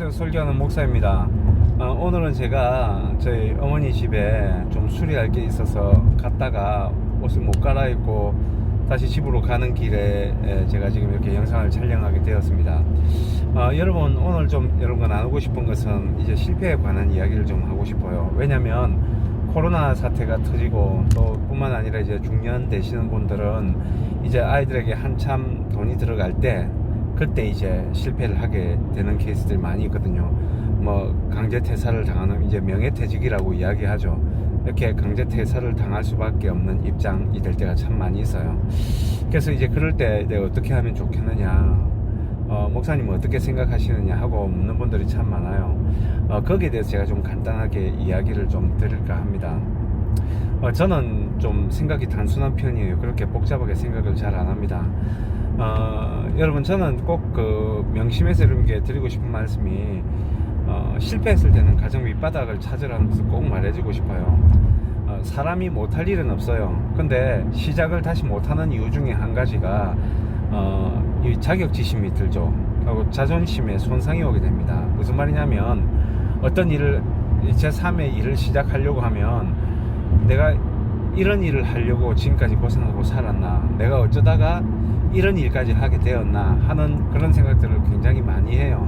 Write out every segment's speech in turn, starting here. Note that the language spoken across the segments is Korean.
평생 설교하는 목사입니다. 오늘은 제가 저희 어머니 집에 좀 수리할 게 있어서 갔다가 옷을 못 갈아입고 다시 집으로 가는 길에 제가 지금 이렇게 영상을 촬영하게 되었습니다. 여러분, 오늘 좀 여러분과 나누고 싶은 것은 이제 실패에 관한 이야기를 좀 하고 싶어요. 왜냐면 코로나 사태가 터지고 또 뿐만 아니라 이제 중년 되시는 분들은 이제 아이들에게 한참 돈이 들어갈 때 그때 이제 실패를 하게 되는 케이스들이 많이 있거든요. 뭐 강제 퇴사를 당하는 이제 명예퇴직이라고 이야기하죠. 이렇게 강제 퇴사를 당할 수밖에 없는 입장이 될 때가 참 많이 있어요. 그래서 이제 그럴 때 내가 어떻게 하면 좋겠느냐, 목사님은 어떻게 생각하시느냐 하고 묻는 분들이 참 많아요. 거기에 대해서 제가 좀 간단하게 이야기를 좀 드릴까 합니다. 저는 좀 생각이 단순한 편이에요. 그렇게 복잡하게 생각을 잘 안 합니다. 여러분, 저는 꼭 그 명심해서 여러분께 드리고 싶은 말씀이 실패했을 때는 가장 밑바닥을 찾으라는 것을 꼭 말해주고 싶어요. 사람이 못할 일은 없어요. 근데 시작을 다시 못하는 이유 중에 한 가지가 이 자격지심이 들죠. 하고 자존심에 손상이 오게 됩니다. 무슨 말이냐면 어떤 일을 제3의 일을 시작하려고 하면 내가 이런 일을 하려고 지금까지 고생하고 살았나, 내가 어쩌다가 이런 일까지 하게 되었나 하는 그런 생각들을 굉장히 많이 해요.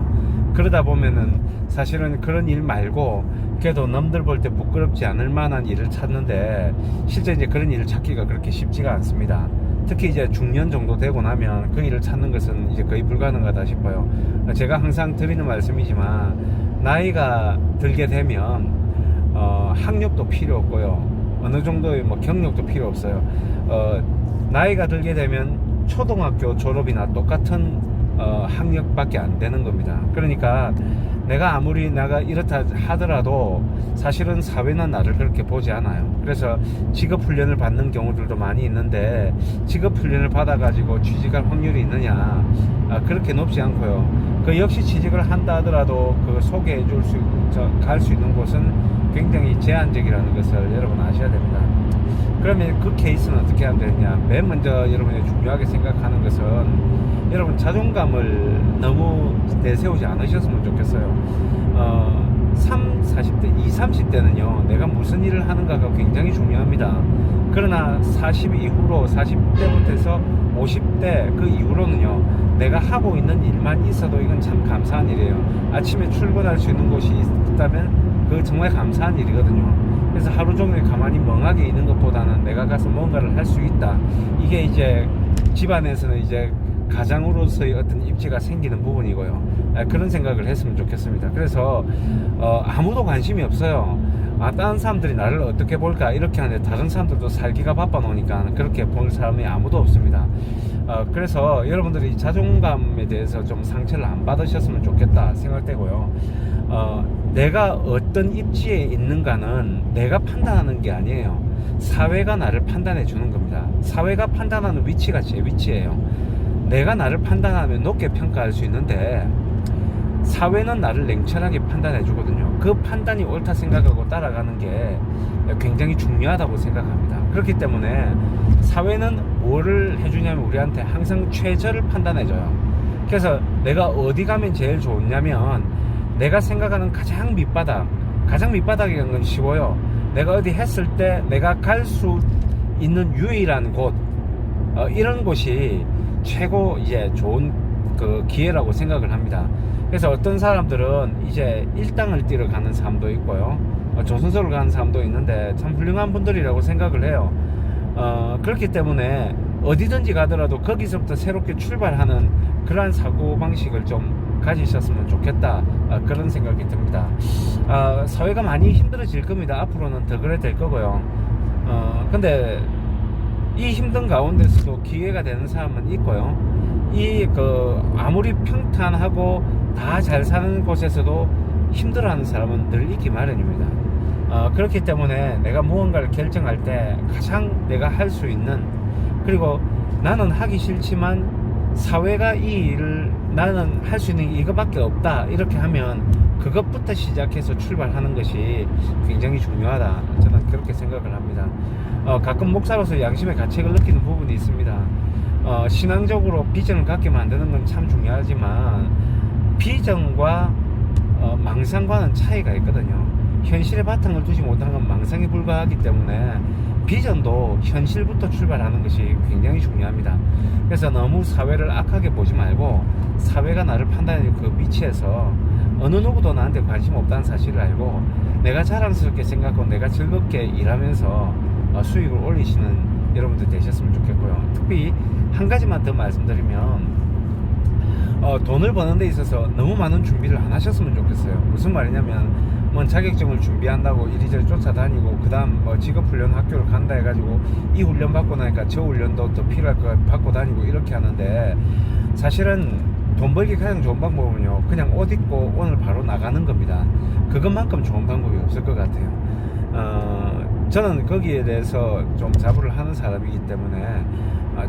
그러다 보면은 사실은 그런 일 말고 그래도 남들 볼 때 부끄럽지 않을 만한 일을 찾는데 실제 이제 그런 일을 찾기가 그렇게 쉽지가 않습니다. 특히 이제 중년 정도 되고 나면 그 일을 찾는 것은 이제 거의 불가능하다 싶어요. 제가 항상 드리는 말씀이지만 나이가 들게 되면 학력도 필요 없고요, 어느 정도의 뭐 경력도 필요 없어요. 나이가 들게 되면 초등학교 졸업이나 똑같은 학력밖에 안 되는 겁니다. 그러니까 내가 아무리 내가 이렇다 하더라도 사실은 사회는 나를 그렇게 보지 않아요. 그래서 직업훈련을 받는 경우들도 많이 있는데 직업훈련을 받아가지고 취직할 확률이 있느냐, 그렇게 높지 않고요. 그 역시 취직을 한다 하더라도 그 소개해 줄 수, 갈 수 있는 곳은 굉장히 제한적이라는 것을 여러분 아셔야 됩니다. 그러면 그 케이스는 어떻게 하면 되느냐, 맨 먼저 여러분이 중요하게 생각하는 것은 여러분 자존감을 너무 내세우지 않으셨으면 좋겠어요. 40대, 20, 30대는요 내가 무슨 일을 하는가가 굉장히 중요합니다. 그러나 40 이후로 40대부터 해서 50대 그 이후로는요 내가 하고 있는 일만 있어도 이건 참 감사한 일이에요. 아침에 출근할 수 있는 곳이 있다면 그거 정말 감사한 일이거든요. 그래서 하루 종일 가만히 멍하게 있는 것보다는 내가 가서 뭔가를 할 수 있다, 이게 이제 집안에서는 이제 가장으로서의 어떤 입지가 생기는 부분이고요. 그런 생각을 했으면 좋겠습니다. 그래서 아무도 관심이 없어요. 다른 사람들이 나를 어떻게 볼까 이렇게 하는데 다른 사람들도 살기가 바빠 놓으니까 그렇게 볼 사람이 아무도 없습니다. 그래서 여러분들이 자존감에 대해서 좀 상처를 안 받으셨으면 좋겠다 생각되고요. 내가 어떤 입지에 있는가는 내가 판단하는 게 아니에요. 사회가 나를 판단해 주는 겁니다. 사회가 판단하는 위치가 제 위치예요. 내가 나를 판단하면 높게 평가할 수 있는데 사회는 나를 냉철하게 판단해 주거든요. 그 판단이 옳다 생각하고 따라가는 게 굉장히 중요하다고 생각합니다. 그렇기 때문에 사회는 뭐를 해주냐면 우리한테 항상 최저를 판단해 줘요. 그래서 내가 어디 가면 제일 좋냐면 내가 생각하는 가장 밑바닥이라는 건 쉬워요. 내가 어디 했을 때 내가 갈 수 있는 유일한 곳, 이런 곳이 최고 이제 좋은 그 기회라고 생각을 합니다. 그래서 어떤 사람들은 이제 일당을 뛰러 가는 사람도 있고요, 조선소를 가는 사람도 있는데 참 훌륭한 분들이라고 생각을 해요. 그렇기 때문에 어디든지 가더라도 거기서부터 새롭게 출발하는 그러한 사고방식을 좀 가지셨으면 좋겠다, 그런 생각이 듭니다. 사회가 많이 힘들어질 겁니다. 앞으로는 더 그래 될 거고요. 근데 이 힘든 가운데서도 기회가 되는 사람은 있고요. 아무리 평탄하고 다 잘 사는 곳에서도 힘들어하는 사람은 늘 있기 마련입니다. 그렇기 때문에 내가 무언가를 결정할 때 가장 내가 할 수 있는, 그리고 나는 하기 싫지만 사회가 이 일을 나는 할 수 있는 게 이거밖에 없다 이렇게 하면 그것부터 시작해서 출발하는 것이 굉장히 중요하다, 저는 그렇게 생각을 합니다. 가끔 목사로서 양심의 가책을 느끼는 부분이 있습니다. 신앙적으로 비전을 갖게 만드는 건 참 중요하지만 비전과 망상과는 차이가 있거든요. 현실의 바탕을 두지 못한 건 망상에 불과하기 때문에 비전도 현실부터 출발하는 것이 굉장히 중요합니다. 그래서 너무 사회를 악하게 보지 말고 사회가 나를 판단하는 그 위치에서 어느 누구도 나한테 관심 없다는 사실을 알고 내가 자랑스럽게 생각하고 내가 즐겁게 일하면서 수익을 올리시는 여러분들 되셨으면 좋겠고요. 특히 한 가지만 더 말씀드리면 돈을 버는 데 있어서 너무 많은 준비를 안 하셨으면 좋겠어요. 무슨 말이냐면 뭐 자격증을 준비한다고 이리저리 쫓아다니고 그 다음 뭐 직업훈련 학교를 간다 해가지고 이 훈련 받고 나니까 저 훈련도 더 필요할 거 받고 다니고 이렇게 하는데 사실은 돈 벌기 가장 좋은 방법은요 그냥 옷 입고 오늘 바로 나가는 겁니다. 그것만큼 좋은 방법이 없을 것 같아요. 저는 거기에 대해서 좀 자부를 하는 사람이기 때문에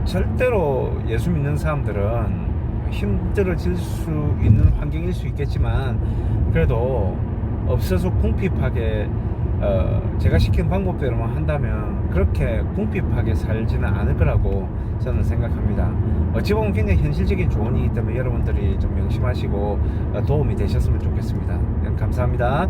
절대로 예수 믿는 사람들은 힘들어질 수 있는 환경일 수 있겠지만 그래도 없어서 궁핍하게 제가 시킨 방법대로만 한다면 그렇게 궁핍하게 살지는 않을 거라고 저는 생각합니다. 어찌 보면 굉장히 현실적인 조언이기 때문에 여러분들이 좀 명심하시고 도움이 되셨으면 좋겠습니다. 감사합니다.